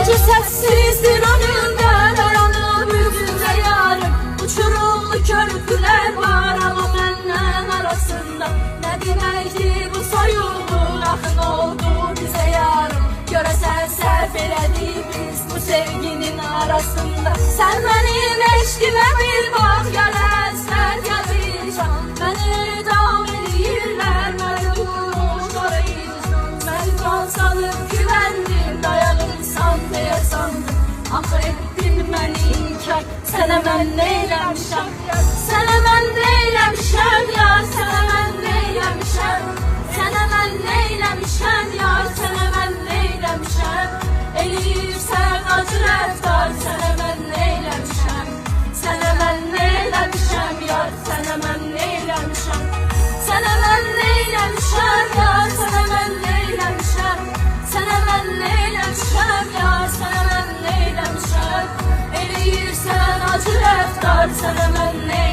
Gece sessizdir önünde dayanıp yüzüne yarım. Uçurumlu körpüler var ama benden arasında. Ne demekti bu soyulur, axın oldu bize yarım. Görəsən səhv elədik biz bu sevginin arasında. Sen benim eşkime bir bak, gələnsən gəlirsən. Məni idam edirlər, məni durmuşlar insan. Məni can sanıb güvəndim, dayanırsan deyə sandım. Axı etdin məni inkar, sənə mən neyləmişəm? Sənə mən neyləmişəm yar, sənə mən neyləmişəm? Sənə mən neyləmişəm yar, sənə mən neyləmişəm? Eləyirsən acı rəftar, sənə mən neyləmişəm? Sənə mən neyləmişəm yar, sənə mən neyləmişəm? Sənə mən neyləmişəm yar, sənə mən neyləmişəm? Sənə mən neyləmişəm yar, sənə mən neyləmişəm? Eləyirsən acı rəftar, sənə mən neyləmişəm?